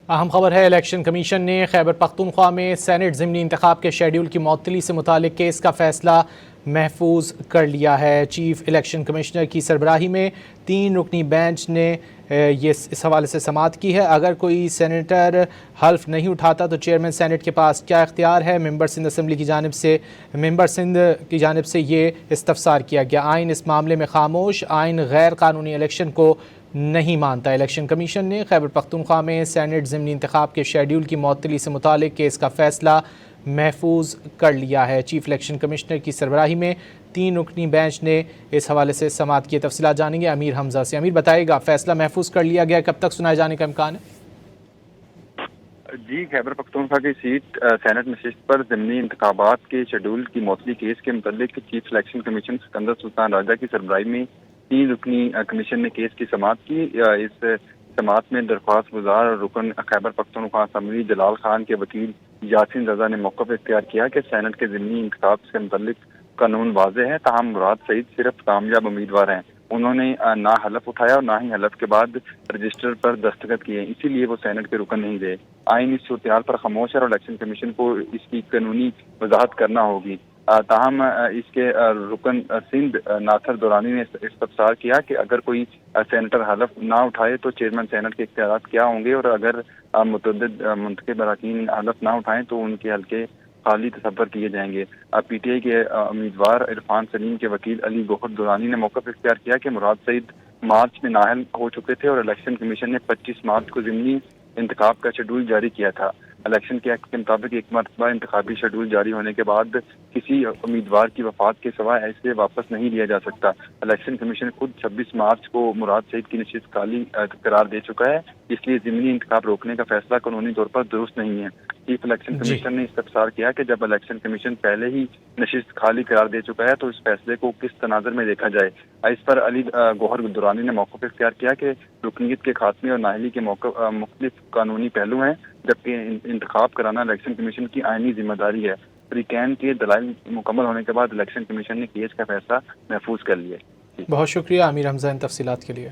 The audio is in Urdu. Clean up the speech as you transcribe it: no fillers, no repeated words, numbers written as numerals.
اہم خبر ہے، الیکشن کمیشن نے خیبر پختونخوا میں سینٹ ضمنی انتخاب کے شیڈول کی معطلی سے متعلق کیس کا فیصلہ محفوظ کر لیا ہے۔ چیف الیکشن کمشنر کی سربراہی میں 3 رکنی بینچ نے اس حوالے سے سماعت کی ہے۔ اگر کوئی سینیٹر حلف نہیں اٹھاتا تو چیئرمین سینٹ کے پاس کیا اختیار ہے؟ ممبر سندھ اسمبلی کی جانب سے یہ استفسار کیا گیا۔ آئین اس معاملے میں خاموش، آئین غیر قانونی الیکشن کو نہیں مانتا۔ الیکشن کمیشن نے خیبر پختونخوا میں سینٹ ضمنی انتخاب کے شیڈول کی معطلی سے متعلق کیس کا فیصلہ محفوظ کر لیا ہے۔ چیف الیکشن کمشنر کی سربراہی میں 3 رکنی بینچ نے اس حوالے سے سماعت کی تفصیلات جانیں گے امیر حمزہ سے۔ امیر بتائے گا، فیصلہ محفوظ کر لیا گیا، کب تک سنائے جانے کا امکان ہے؟ جی، خیبر پختونخوا کی سیٹ سینٹ نشست پر ضمنی انتخابات کے شیڈول کی معطلی کیس کے متعلق چیف الیکشن کمیشن سکندر سلطان راجہ کی سربراہی میں 3 رکنی کمیشن نے کیس کی سماعت کی۔ اس سماعت میں درخواست گزار اور رکن خیبر پختونخوا اسمبلی جلال خان کے وکیل یاسین رضا نے موقف اختیار کیا کہ سینٹ کے ضمنی انتخاب سے متعلق قانون واضح ہے، تاہم مراد سعید صرف کامیاب امیدوار ہیں۔ انہوں نے نہ حلف اٹھایا اور نہ ہی حلف کے بعد رجسٹر پر دستخط کیے، اسی لیے وہ سینٹ کے رکن نہیں رہے۔ آئین اس صورتحال پر خاموش ہے اور الیکشن کمیشن کو اس کی قانونی وضاحت کرنا ہوگی۔ تاہم اس کے رکن سندھ ناصر دورانی نے استفسار کیا کہ اگر کوئی سینیٹر حلف نہ اٹھائے تو چیئرمین سینٹ کے اختیارات کیا ہوں گے، اور اگر متعدد منتخب اراکین حلف نہ اٹھائیں تو ان کے حلقے خالی تصور کیے جائیں گے۔ پی ٹی آئی کے امیدوار عرفان سلیم کے وکیل علی گوہر دورانی نے موقف اختیار کیا کہ مراد سعید مارچ میں نااہل ہو چکے تھے اور الیکشن کمیشن نے 25 مارچ کو ضمنی انتخاب کا شیڈول جاری کیا تھا۔ الیکشن کے ایکٹ کے مطابق ایک مرتبہ انتخابی شیڈول جاری ہونے کے بعد کسی امیدوار کی وفات کے سوا ایسے واپس نہیں لیا جا سکتا۔ الیکشن کمیشن خود 26 مارچ کو مراد سعید کی نشست خالی قرار دے چکا ہے، اس لیے ضمنی انتخاب روکنے کا فیصلہ قانونی طور پر درست نہیں ہے۔ چیف الیکشن کمیشن نے استفسار کیا کہ جب الیکشن کمیشن پہلے ہی نشست خالی قرار دے چکا ہے تو اس فیصلے کو کس تناظر میں دیکھا جائے۔ اس پر علی گوہر دورانی نے موقف اختیار کیا کہ رکنیت کے خاتمے اور نااہلی کے مختلف قانونی پہلو ہیں، جبکہ انتخاب کرانا الیکشن کمیشن کی آئینی ذمہ داری ہے۔ فریقین کے دلائل مکمل ہونے کے بعد الیکشن کمیشن نے کیس کا فیصلہ محفوظ کر لیا۔ بہت شکریہ امیر حمزہ ان تفصیلات کے لیے۔